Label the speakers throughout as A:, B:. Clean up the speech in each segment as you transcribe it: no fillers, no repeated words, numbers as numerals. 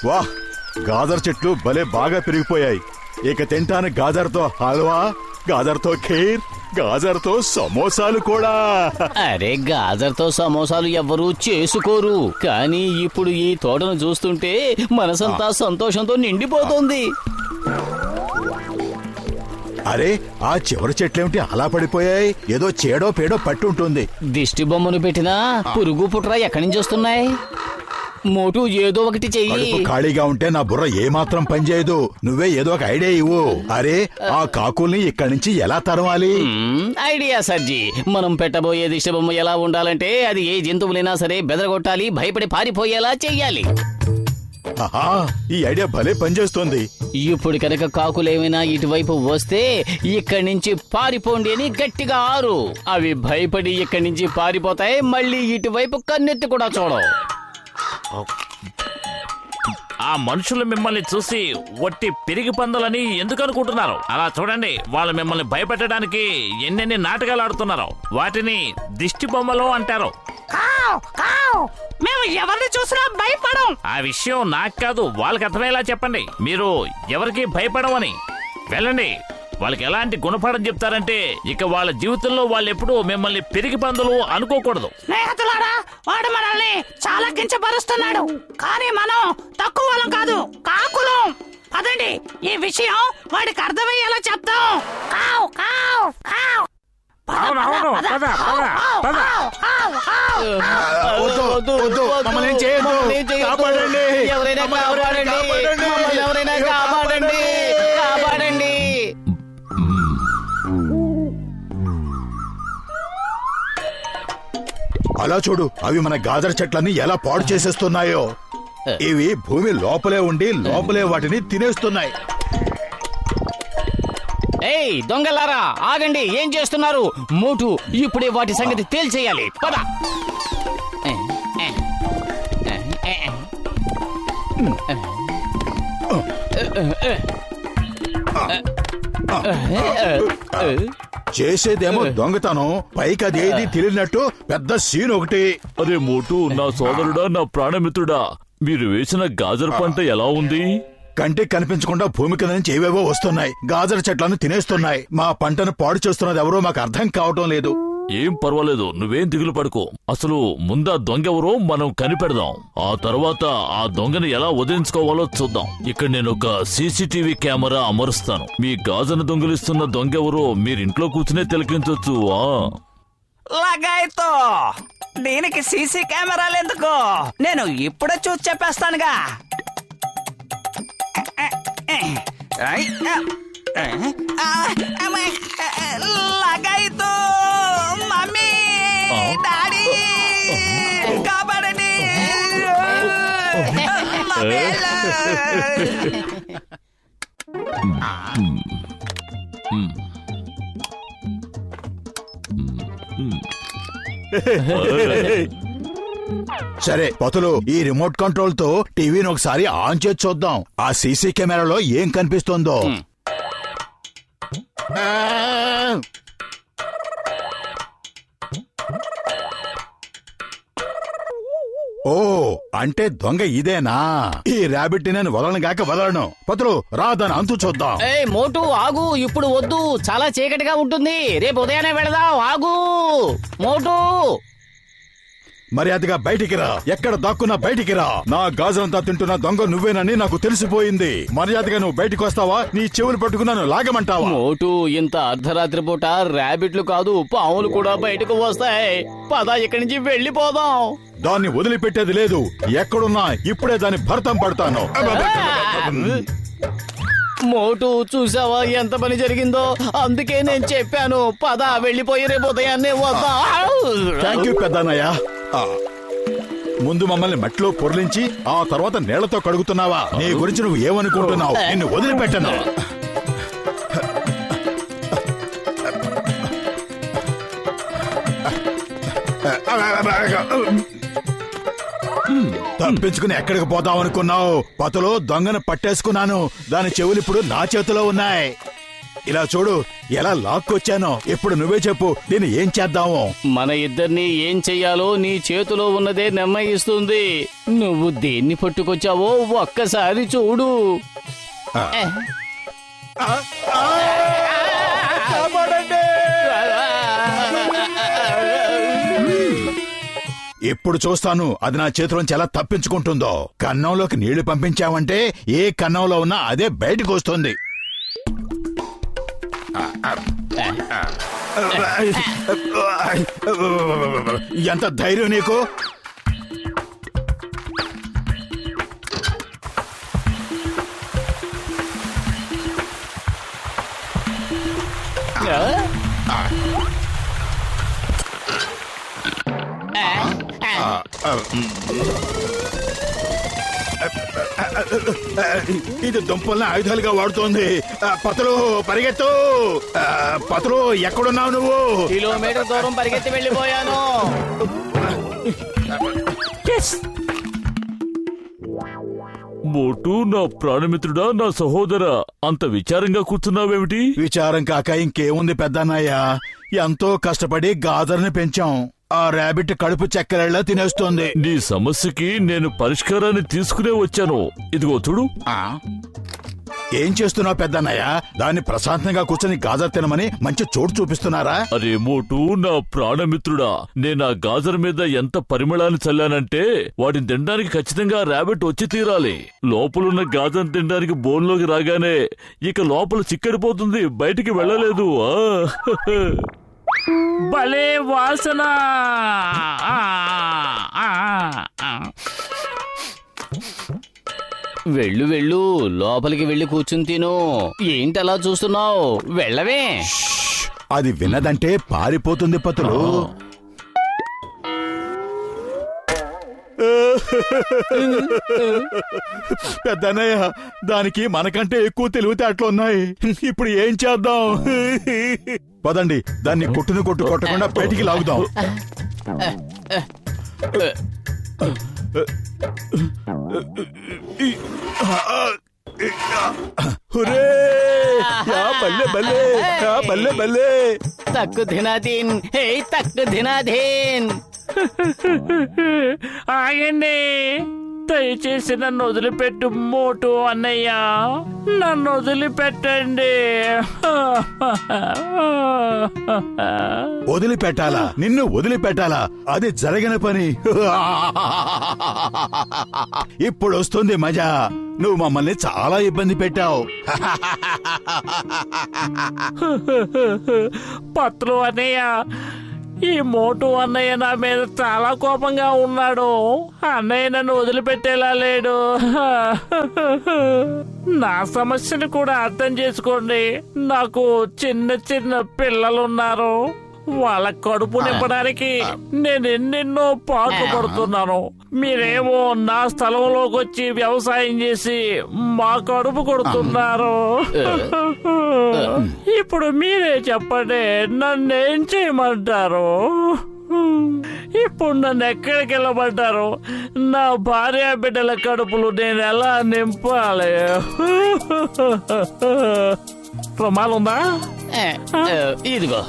A: వాహ్, గాజర్ చెట్లు భలే బాగా పెరిగిపోయాయి. ఇక తింటాను గాజర్తో హల్వా, గాజర్తో ఖీర్, గాజర్తో సమోసాలు కూడా.
B: అరే, గాజర్తో సమోసాలు ఎవ్వరూ చేసుకోరు, కానీ ఇప్పుడు ఈ తోటను చూస్తుంటే మనసంతా సంతోషంతో నిండిపోతుంది.
A: అరే, ఆ చివరి చెట్లేమిటి అలా పడిపోయాయి? ఏదో చేడో పేడో పట్టుంటుంది.
B: దిష్టి బొమ్మను పెట్టినా పురుగు పుట్ర ఎక్కడి నుంచి వస్తున్నాయి? మోటు ఏదో ఒకటి చెయ్యి.
A: ఖాళీగా ఉంటే నా బుర్ర ఏమాత్రం పనిచేయదు. నువ్వే ఏదో ఒక ఐడియా ఇవ్వు. అరే, ఆ కాకుల్ని ఇక్కడి నుంచి ఎలా తరవాలి?
B: ఐడియా సర్జీ. మనం పెట్టబోయే దిష్టి బొమ్మ ఎలా ఉండాలంటే అది ఏ జంతువులైనా సరే బెదరగొట్టాలి, భయపడి పారిపోయేలా చెయ్యాలి.
A: ఈ ఐడియా భలే పనిచేస్తోంది.
B: ఇప్పుడు కనుక కాకులేమైనా ఇటువైపు వస్తే ఇక్కడి నుంచి పారిపోండి అని గట్టిగా ఆరు. అవి భయపడి ఇక్కడి నుంచి పారిపోతాయి. మళ్ళీ ఇటువైపు కన్నెత్తి కూడా చూడవు.
C: ఆ మనుషులు మిమ్మల్ని చూసి ఒట్టి పిరిగి పందులని ఎందుకు అనుకుంటున్నారు? అలా చూడండి, వాళ్ళు మిమ్మల్ని భయపెట్టడానికి ఎన్నెన్ని నాటకాలు ఆడుతున్నారు. వాటిని దిష్టి బొమ్మలు అంటారు.
D: మేము ఎవరిని చూసినా భయపడం.
C: ఆ విషయం నాకు కాదు, వాళ్ళకి అర్థమయ్యేలా చెప్పండి. మీరు ఎవరికి భయపడమని. వెళ్ళండి, వాళ్ళకి ఎలాంటి గుణపాఠం చెప్తారంటే ఇక వాళ్ళ జీవితంలో వాళ్ళు ఎప్పుడు మిమ్మల్ని పిరిగి పందులు అనుకోకూడదు.
D: స్నేహితులారా, వాడు మనల్ని చాలా కించపరుస్తున్నాడు, కానీ మనం తక్కువ వాళ్ళం కాదు, కాకులం. పదండి, ఈ విషయం వాడికి అర్థమయ్యేలా చెప్తాం. కావ్ కావ్ కావ్.
C: అవునవును, పద పద పద.
A: మమ్మల్ని చేయొద్దు. కాపాడండి.
B: ఎవరైనా కాపాడండి. మమ్మల్ని ఎవరైనా కాపాడండి. కాపాడండి.
A: అలా చూడు, అవి మన గాజర చెట్లని ఎలా పాడు చేసేస్తున్నాయో. ఇవి భూమి లోపలే ఉండి లోపలే వాటిని తినేస్తున్నాయి.
B: ఏయ్ దొంగలారా, ఆగండి, ఏం చేస్తున్నారు? మోటు ఇప్పుడే వాటి సంగతి తేల్చేయాలి. పద.
A: చేసేదేమో దొంగతనం, పైకి అదేది తెలియనట్టు పెద్ద సీన్ ఒకటి.
E: అరే మోటు, నా సోదరుడా, నా ప్రాణమిత్రుడా, మీరు వేసిన గాజర్ పంట ఎలా ఉంది?
A: కంటికి కనిపించకుండా భూమి కింద నుంచి ఏవేవో వస్తున్నాయి. గాజర చెట్లను తినేస్తున్నాయి. మా పంటను పాడు చేస్తున్నది ఎవరో మాకు అర్థం కావటం లేదు.
E: ఏం పర్వాలేదు, నువ్వేం దిగులు పడుకో. అసలు ముందా దొంగెవరో మనం కనిపెడదాం. ఆ తర్వాత ఆ దొంగని ఎలా వదిలించుకోవాలో చూద్దాం. ఇక్కడ నేను ఒక సీసీటీవీ కెమెరా అమరుస్తాను. మీ గాజను దొంగిలిస్తున్న దొంగెవరో మీరింట్లో కూర్చునే తిలకించొచ్చు.
D: లగాయితో దీనికి సీసీ కెమెరాలు ఎందుకు? నేను ఇప్పుడే చూసి చెప్పేస్తానుగా. లగాయితో మమ్మీ, డాడీ, కాపాడండి.
A: సరే పతులు, ఈ రిమోట్ కంట్రోల్ తో టీవీని ఒకసారి ఆన్ చేసి చూద్దాం. ఆ సీసీ కెమెరాలో ఏం కనిపిస్తుందో. ఓ, అంటే దొంగ ఇదేనా? ఈ ర్యాబిట్ నేను వదలను గాక వదలను. పతులు రా, దాని అంతు చూద్దాం.
B: ఏయ్ మోటు, ఆగు, ఇప్పుడు వద్దు, చాలా చీకటిగా ఉంటుంది. రేపు ఉదయాన్నే వెళదాం. ఆగు మోటు.
A: మర్యాదగా బయటికి రా. ఎక్కడ దాక్కున్నా బయటికి రా. నా గాజులంతా తింటున్న దొంగ నువ్వేనని నాకు తెలిసిపోయింది. మర్యాదగా నువ్వు బయటికి వస్తావా? నీ చెవులు పట్టుకున్నాను లాగమంటావా?
B: మోటు, ఇంత అర్ధరాత్రి పూట ర్యాబిట్లు కాదు, పాములు కూడా బయటకు వస్తాయి. పద, ఇక్కడి నుంచి వెళ్ళిపోదాం.
A: దాన్ని వదిలిపెట్టేది లేదు. ఎక్కడున్నా ఇప్పుడే దాన్ని భర్తం పడతాను.
B: మోటు, చూసావా ఎంత పని జరిగిందో? అందుకే నేను చెప్పాను, పద వెళ్ళిపోయి రేపు ఉదయాన్నే వద్దాం.
A: థ్యాంక్ యూ పెద్దన్నయ్య. ముందు మమ్మల్ని మట్టిలో పొర్లించి ఆ తర్వాత నీళ్లతో కడుగుతున్నావా? నీ గురించి నువ్వు ఏమనుకుంటున్నావు? నిన్ను వదిలిపెట్టను. తప్పించుకుని ఎక్కడికి పోతావు అనుకున్నావు? పతులో దొంగను పట్టేసుకున్నాను. దాని చెవులు ఇప్పుడు నా చేతిలో ఉన్నాయి. ఇలా చూడు ఎలా లాక్కొచ్చానో. ఇప్పుడు నువ్వే చెప్పు, దీన్ని ఏం చేద్దాము?
B: మన ఇద్దరిని ఏం చెయ్యాలో నీ చేతిలో ఉన్నదే నిర్ణయిస్తుంది. నువ్వు దేన్ని పట్టుకొచ్చావో ఒక్కసారి చూడు.
A: ఇప్పుడు చూస్తాను అది నా చేతిలోంచి ఎలా తప్పించుకుంటుందో. కన్నంలోకి నీళ్లు పంపించావంటే ఏ కన్నంలో ఉన్నా అదే బయటకు వస్తుంది. ఎంత ధైర్యం నీకు? ఇది దుంపల్ని ఆయుధాలుగా వాడుతోంది. పతలు పరిగెత్తు. పతలు ఎక్కడున్నావు నువ్వు?
B: కిలోమీటర్ దూరం పరిగెత్తి వెళ్ళిపోయాను.
E: మోటు, నా ప్రాణమిత్రుడా, నా సహోదరా, అంత విచారంగా కూర్చున్నావేమిటి?
A: విచారం కాక ఇంకేముంది పెద్దన్నయ్య. ఎంతో కష్టపడి గాజర్ని పెంచాం. ఆ ర్యాబిట్ కడుపు చెక్కలలా తినేస్తోంది.
E: నీ సమస్యకి నేను పరిష్కారాన్ని తీసుకునే వచ్చాను. ఇదిగో చూడు.
A: ఏం చేస్తున్నావు పెద్దన్నయ్య? దాన్ని ప్రశాంతంగా కూర్చొని గాజర్ తినమని మంచి చోటు చూపిస్తున్నారా?
E: అరే మోటు, నా ప్రాణమిత్రుడా, నేను ఆ గాజర్ మీద ఎంత పరిమళాన్ని చల్లానంటే వాటిని తినడానికి ఖచ్చితంగా ర్యాబిట్ వచ్చి తీరాలి. లోపలున్న గాజర్ తినడానికి బోన్లోకి రాగానే ఇక లోపల చిక్కడిపోతుంది, బయటికి వెళ్ళలేదు.
C: భలే వాసన.
B: వెళ్ళు వెళ్ళు, లోపలికి వెళ్ళి కూర్చుని తిను. ఏంటలా చూస్తున్నావు? వెళ్ళవే.
A: అది విన్నదంటే పారిపోతుంది పతులు. పెద్దన్నయ్య, దానికి మనకంటే ఎక్కువ తెలివితేటలున్నాయి. ఇప్పుడు ఏం చేద్దాం? పదండి, దాన్ని కొట్టును కొట్టకుండా బయటికి లాగుదాం.
B: తక్కు దినాదీన్, హే తక్కు దినాదీన్.
C: ఆగండి, దయచేసి నన్ను వదిలిపెట్టు మోటు అన్నయ్య, నన్ను వదిలిపెట్టండి.
A: వదిలిపెట్టాలా? నిన్ను వదిలిపెట్టాలా? అది జరగని పని. ఇప్పుడు వస్తుంది మజా. నువ్వు మమ్మల్ని చాలా ఇబ్బంది పెట్టావు.
C: పత్రు అన్నయ్య, ఈ మోటు అన్నయ్య నా మీద చాలా కోపంగా ఉన్నాడు. అన్నయ్య నన్ను వదిలిపెట్టేలా లేడు. నా సమస్యను కూడా అర్థం చేసుకోండి. నాకు చిన్న చిన్న పిల్లలున్నారు. వాళ్ళ కడుపు నింపడానికి నేను ఎన్నెన్నో పాటుపడుతున్నాను. మీరేమో నా స్థలంలోకి వచ్చి వ్యవసాయం చేసి మా కడుపు కొడుతున్నారు. ఇప్పుడు మీరే చెప్పండి, నన్నేం చేయమంటారు? ఇప్పుడు నన్ను ఎక్కడికి వెళ్ళమంటారు? నా భార్య బిడ్డల కడుపులు నేను ఎలా నింపాలి? ప్రమాదం
B: ఇదిగో.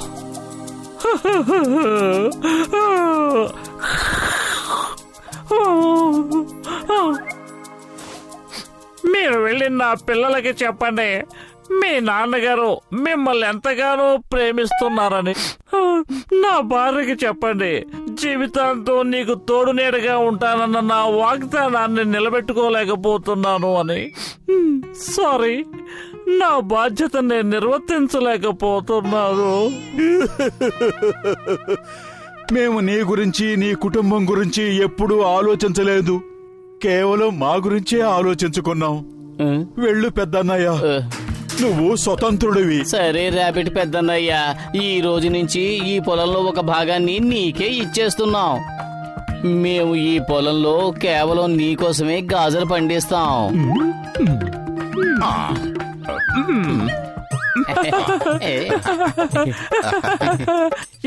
C: మీరు వెళ్ళి నా పిల్లలకి చెప్పండి, మీ నాన్నగారు మిమ్మల్ని ఎంతగానో ప్రేమిస్తున్నారని. నా భార్యకి చెప్పండి, జీవితాంతం నీకు తోడు నీడగా ఉంటానన్న నా వాగ్దానాన్ని నిలబెట్టుకోలేకపోతున్నాను అని. సారీ, నా బాధ్యత నేను నిర్వర్తించలేకపోతున్నాను.
A: మేము నీ గురించి, నీ కుటుంబం గురించి ఎప్పుడూ ఆలోచించలేదు. కేవలం మా గురించే ఆలోచించుకున్నాం. వెళ్ళు పెద్దన్నయ్య, నువ్వు స్వతంత్రుడివి.
B: సరే ర్యాబిట్ పెద్దన్నయ్య, ఈ రోజు నుంచి ఈ పొలంలో ఒక భాగాన్ని నీకే ఇచ్చేస్తున్నాం. మేము ఈ పొలంలో కేవలం నీకోసమే గాజలు పండిస్తాం.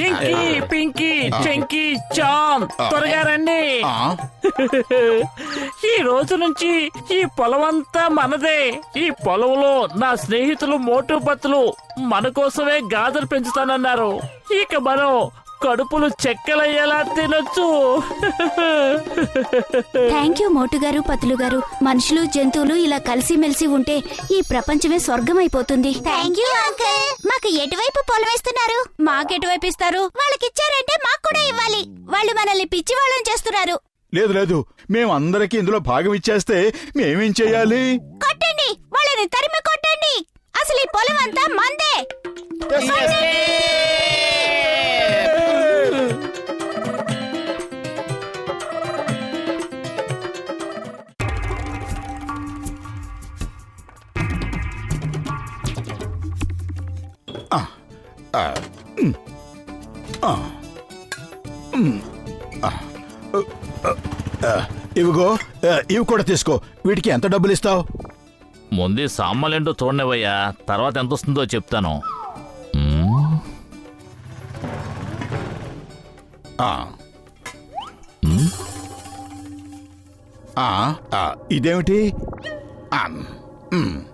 C: ఇంకీ పింకీ చెంకీ చామ్ త్వరగా రండి. ఈ రోజు నుంచి ఈ పొలం అంతా మనదే. ఈ పొలంలో నా స్నేహితులు మోటు పత్తులు మన కోసమే గాజలు పెంచుతానన్నారు. ఇక మనం కడుపులు చెక్కలయ్యేలా తినొచ్చు.
F: థ్యాంక్ యూ మోటు గారు, పతులు గారు. మనుషులు జంతువులు ఇలా కలిసిమెలిసి ఉంటే ఈ ప్రపంచమే స్వర్గం అయిపోతుంది. Thank you uncle. మాకు ఎటువైపు పొలం ఇస్తున్నారు? మాకెటువైపు ఇస్తారు? వాళ్ళకిచ్చారంటే మాకు కూడా ఇవ్వాలి. వాళ్ళు మనల్ని పిచ్చి వాళ్ళని చేస్తున్నారు.
A: లేదు లేదు, మేము అందరికి ఇందులో భాగం ఇచ్చేస్తే మేమేం చెయ్యాలి?
F: కొట్టండి, వాళ్ళని తరిమి కొట్టండి. అసలు ఈ పొలం అంతా మందే.
A: ఇవిగో, ఇవి కూడా తీసుకో. వీటికి ఎంత డబ్బులు ఇస్తావు?
C: ముందే సామాన్లేంటో చూడనివయ్యా, తర్వాత ఎంత వస్తుందో చెప్తాను.
A: ఇదేమిటి?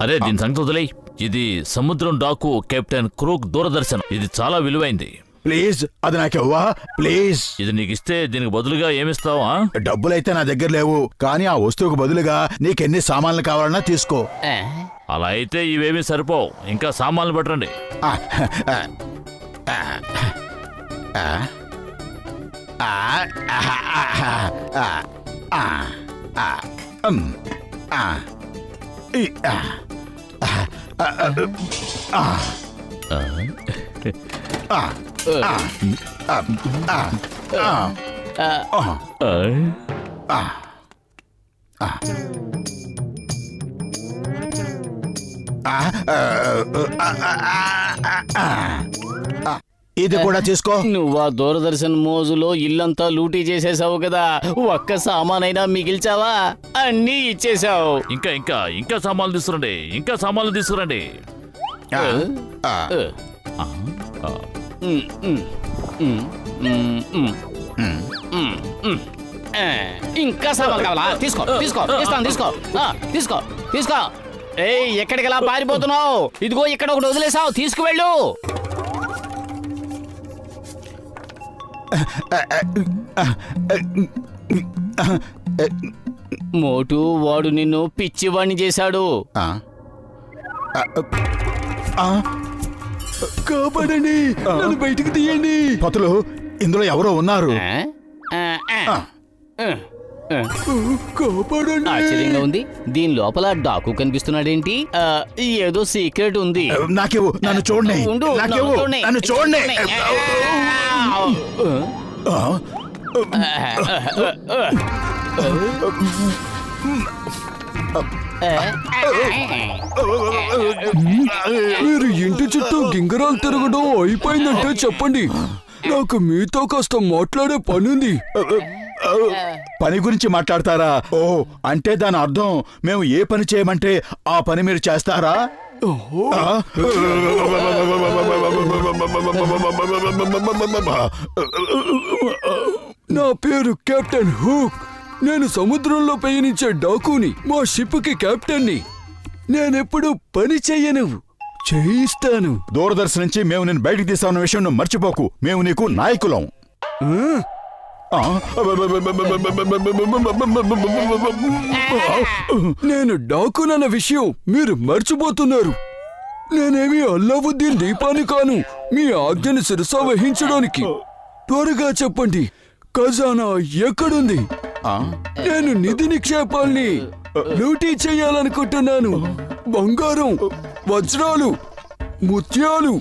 C: అరే దీని సంగతి వదిలేయ్. ఇది సముద్రం డాకు కెప్టెన్ క్రూక్ దూరదర్శన్. ఇది చాలా విలువైంది.
A: ప్లీజ్ అది నాకివ్వా ప్లీజ్.
C: ఇది నీకు ఇస్తే దీనికి బదులుగా ఏమిస్తావా?
A: డబ్బులైతే నా దగ్గర లేవు, కానీ ఆ వస్తువుకు బదులుగా నీకెన్ని సామాన్లు కావాలన్నా తీసుకో.
C: అలా అయితే ఇవేమీ సరిపోవు. ఇంకా సామాన్లు పట్టండి.
A: ఆ, ఆ, ఆ, ఆ, ఆ, ఆ, ఆ, ఆ, ఆ, ఈ, ఆ, ఆ, ఆ, ఆ, ఆ, ఇది కూడా తీసుకో.
B: నువ్వు ఆ దూరదర్శన్ మోజులో ఇల్లంతా లూటీ చేసేసావు కదా, ఒక్క సామానైనా మిగిల్చావా? అన్నీ ఇచ్చేసావు.
C: ఇంకా ఇంకా ఇంకా సామాన్లు తీసుకురండి. ఇంకా సామాన్లు తీసుకురండి.
B: ఇంకా సామాన్లు కావాలా? తీసుకో తీసుకో, ఇస్తాను. తీసుకో తీసుకో తీసుకో. ఏయ్, ఎక్కడికి ఎలా పారిపోతున్నావు? ఇదిగో ఇక్కడ ఒకటి వదిలేసావు, తీసుకువెళ్ళు. మోటు వాడు నిన్ను పిచ్చివాణ్ణి చేశాడు.
A: కాపాడండి, నన్ను బయటికి తీయండి. పతులు, ఇందులో ఎవరో ఉన్నారు. కాపాడండి.
B: ఆశ్చర్యంగా ఉంది. దీని లోపల డాకు కనిపిస్తున్నాడేంటి? ఏదో సీక్రెట్ ఉంది.
A: నాకేవు, నన్ను చూడండి.
B: ఉండు,
A: నాకేవు,
B: చూడండి.
A: నన్ను చూడండి.
G: మీరు ఇంటి చుట్టూ గింగరాలు తిరగడం అయిపోయిందంటే చెప్పండి. నాకు మీతో కాస్త మాట్లాడే పనుంది.
A: పని గురించి మాట్లాడతారా? ఓ, అంటే దాని అర్థం మేము ఏ పని చేయమంటే ఆ పని మీరు చేస్తారా?
G: నా పేరు కెప్టెన్ హుక్. నేను సముద్రంలో పయనించే డాకుని. మా షిప్ కి కెప్టెన్ని. నేనెప్పుడు పని చెయ్యను, చేయిస్తాను.
A: దూరదర్శన్ నుంచి మేము నేను బయటికి తీసామన్న విషయం నువ్వు మర్చిపోకు. మేము నీకు నాయకులం.
G: నేను డాకునన్న విషయం మీరు మర్చిపోతున్నారు. నేనేమి అల్లావుద్దీన్ దీపాని కాను, మీ ఆజ్ఞని శిరస వహించడానికి. త్వరగా చెప్పండి, ఖజానా ఎక్కడుంది? నేను నిధి నిక్షేపాల్ని లూటీ చేయాలనుకుంటున్నాను. బంగారం, వజ్రాలు, ముత్యాలు,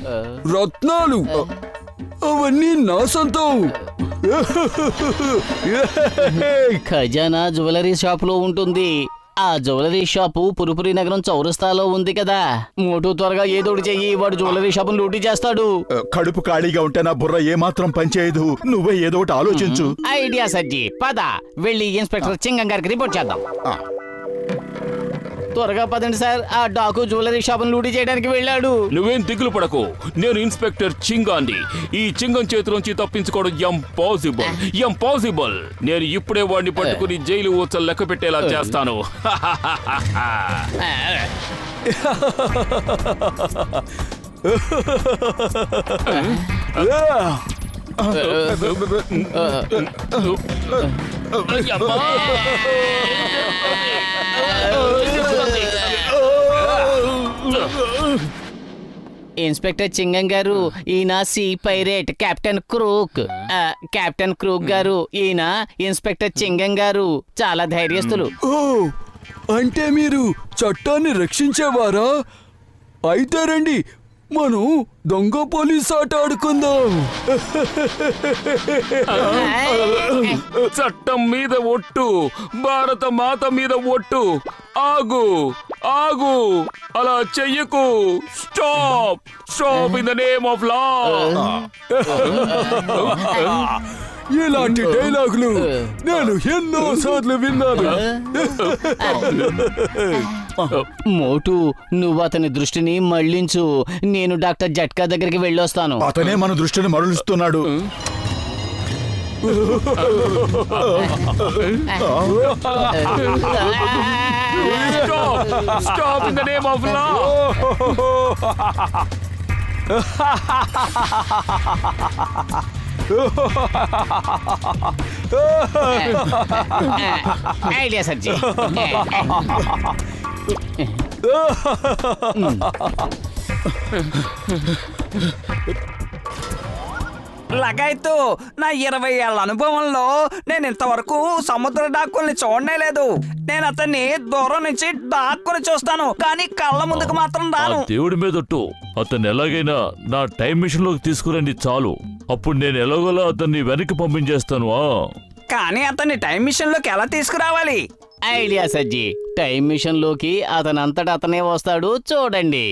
G: రత్నాలు అవన్నీ నా సొంతం.
B: ఖజానా జ్యువెలరీ షాప్ లో ఉంటుంది. ఆ జ్యువెలరీ షాపు పురుపురి నగరం చౌరస్తాలో ఉంది కదా. మోటు త్వరగా ఏదోటి చెయ్యి, వాడు జ్యువెలరీ షాపును లూటీ చేస్తాడు.
A: కడుపు ఖాళీగా ఉంటే నా బుర్ర ఏమాత్రం పనిచేయదు. నువ్వే ఏదో ఒకటి ఆలోచించు.
B: ఐడియా సజ్జి, పద వెళ్ళి ఇన్స్పెక్టర్ చింగం గారికి రిపోర్ట్ చేద్దాం. త్వరగా పదండి సార్, ఆ డాకు జ్యువెలరీ షాప్ లూటీ చేయడానికి వెళ్ళాడు.
H: నువ్వేం దిగులు పడకు, నేను ఇన్స్పెక్టర్ చింగాండి. ఈ చింగం చేతిలోంచి తప్పించుకోవడం ఇంపాసిబుల్. నేను ఇప్పుడే వాడిని పట్టుకుని జైలు ఊచలు లెక్క పెట్టేలా చేస్తాను.
B: ఇన్స్పెక్టర్ చింగం గారు, ఈయన sea pirate captain crook. Captain crook గారు, ఈయన ఇన్స్పెక్టర్ చింగం గారు. చాలా ధైర్యస్తులు.
G: ఓ, అంటే మీరు చట్టాన్ని రక్షించేవారా? అయితే రండి, మనం దొంగ పోలీస్ ఆట ఆడుకుందాం.
H: చట్టం మీద ఒట్టు, భారత మాత మీద ఒట్టు. ఆగు ఆగు, అలా చెయ్యకు. Stop in the name of లా. ఇలాంటి డైలాగులు నేను ఎన్నో సార్లు విన్నాను.
B: మోటు, నువ్వు అతని దృష్టిని మళ్లించు. నేను డాక్టర్ జట్కా దగ్గరికి వెళ్ళొస్తాను.
A: అతనే మన దృష్టిని మరలుస్తున్నాడు.
H: Stop in the name of law.
B: Idea సర్జీ.
I: లగాయతు, నా 20 ఏళ్ల అనుభవంలో నేను ఇంతవరకు సముద్ర డాక్కుల్ని చూడనే లేదు. నేను అతన్ని దూరం నుంచి డాక్కుని చూస్తాను, కానీ కళ్ళ ముందుకు మాత్రం
E: ఆ
I: రాను.
E: దేవుడి మీదొట్టు, అతన్ని ఎలాగైనా నా టైం మిషన్ లోకి తీసుకురండి చాలు. అప్పుడు నేను ఎలాగోలా అతన్ని వెనక్కి పంపించేస్తాను.
I: కానీ అతన్ని టైం మిషన్ లోకి ఎలా తీసుకురావాలి?
B: ఐడియా సజ్జీ. టైం మిషన్ లోకి అతనంతటా అతనే వస్తాడు, చూడండి.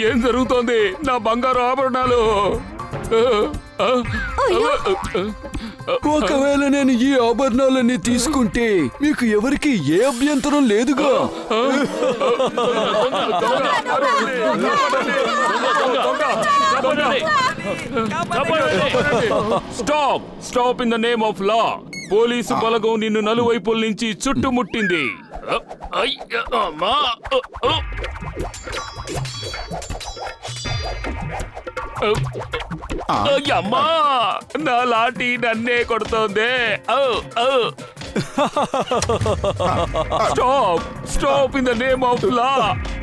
H: ఏం జరుగుతోంది? నా బంగారు ఆభరణాలు.
G: ఒకవేళ నేను ఈ ఆభరణాలన్నీ తీసుకుంటే మీకు ఎవరికి ఏ అభ్యంతరం లేదుగా?
H: Stop in the name of law. Police బలగం నిన్ను నలువైపుల నుంచి చుట్టుముట్టింది. అమ్మా, నా లాఠీ నన్నే కొడుతోంది. Stop in the name of law.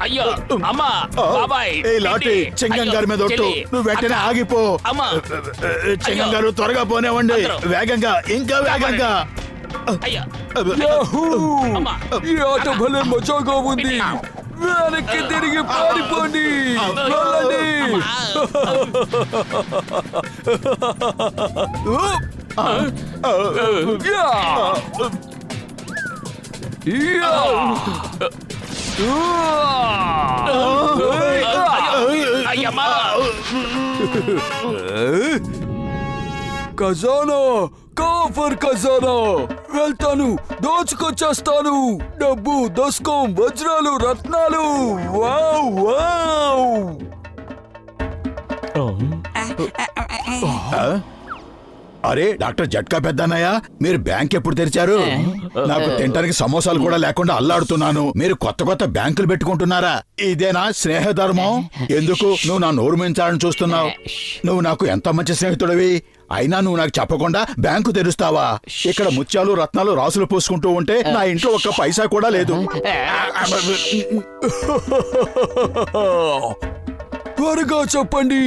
C: అయ్యో అమ్మా, బాబాయ్,
A: ఏ లాఠీ చింగం గారి మీద ఒట్టు. నువ్వు వెంటనే ఆగిపో.
C: అమ్మా,
A: చింగం గారు త్వరగా పోనేవ్వండి. వేగంగా, ఇంకా వేగంగా.
C: అయ్యా,
G: యాహూ! ఈ ఆట భలే మజాగా ఉంది. వెనక్కి తిరిగి పారిపోండి. వెళ్ళండి. యా! యా!
C: అయ్యమ్మా.
G: ఖజానా, కాఫర్ ఖజానా. వెళ్తాను, దోచుకొచ్చేస్తాను. డబ్బు, దస్కం, వజ్రాలు, రత్నాలు. Wow wow.
A: అరే డాక్టర్ జట్కా పెద్దన్నయ్య, మీరు బ్యాంక్ ఎప్పుడు తెరిచారు? నాకు తినడానికి సమోసాలు కూడా లేకుండా అల్లాడుతున్నాను. మీరు కొత్త కొత్త బ్యాంకులు పెట్టుకుంటున్నారా? ఇదేనా స్నేహధర్మం? ఎందుకు నువ్వు నా నోరు మించాలని చూస్తున్నావు? నువ్వు నాకు ఎంత మంచి స్నేహితుడివి, అయినా నువ్వు నాకు చెప్పకుండా బ్యాంకు తెరుస్తావా? ఇక్కడ ముత్యాలు రత్నాలు రాసులు పోసుకుంటూ ఉంటే నా ఇంట్లో ఒక్క పైసా కూడా లేదు.
G: త్వరగా చెప్పండి.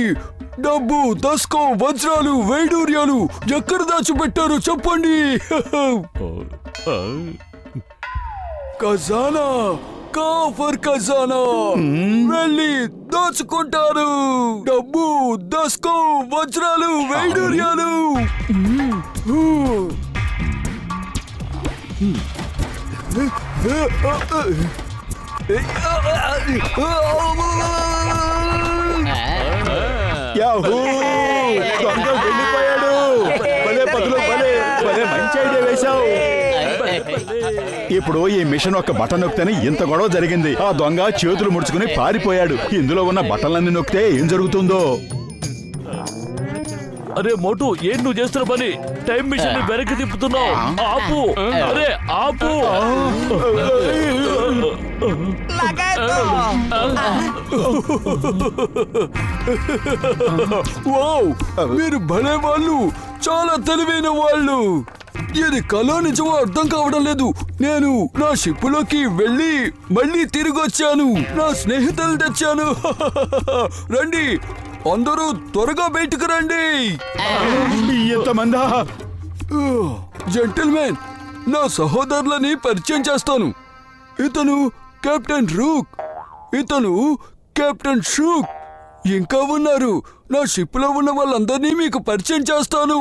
G: డబ్బు, దస్కం, వజ్రాలు, వైడూర్యాలు ఎక్కడ దాచిపెట్టారు చెప్పండి. ఖజానా, కాఫర్ ఖజానా. వెళ్ళి దోచుకుంటారు. డబ్బు, దస్కం, వజ్రాలు, వైడూర్యాలు.
A: యాహూ! దొంగ వెళ్ళిపోయాడు. భలే పదులు, భలే భలే మంచి ఐడియా వేశావు. ఇప్పుడు ఈ మిషన్ ఒక్క బటన్ నొక్కితేనే ఇంత గొడవ జరిగింది. ఆ దొంగ చేతులు ముడుచుకుని పారిపోయాడు. ఇందులో ఉన్న బటన్లన్నీ నొక్కితే ఏం జరుగుతుందో.
E: అరే మోటు ఏం నువ్వు చేస్తున్న పని? టైం మిషన్ వెనక్కి తిప్పుతున్నావు. ఆపు! అరే ఆపు!
G: వావ్, మీరు భలే వాళ్ళు, చాలా తెలివైన వాళ్ళు. ఇది కలో నిజమో అర్థం కావడం లేదు. నేను నా షిప్పులోకి వెళ్ళి మళ్ళీ తిరిగి వచ్చాను. నా స్నేహితులు తెచ్చాను. రండి అందరూ త్వరగా బయటకు రండి.
A: ఎంతమందా?
G: జెంటిల్మెన్, నా సహోదరులని పరిచయం చేస్తాను. ఇతను కెప్టెన్ రూక్, ఇతను కెప్టెన్ షూక్. ఇంకా ఉన్నారు. నా షిప్ లో ఉన్న వాళ్ళందరినీ మీకు పరిచయం చేస్తాను.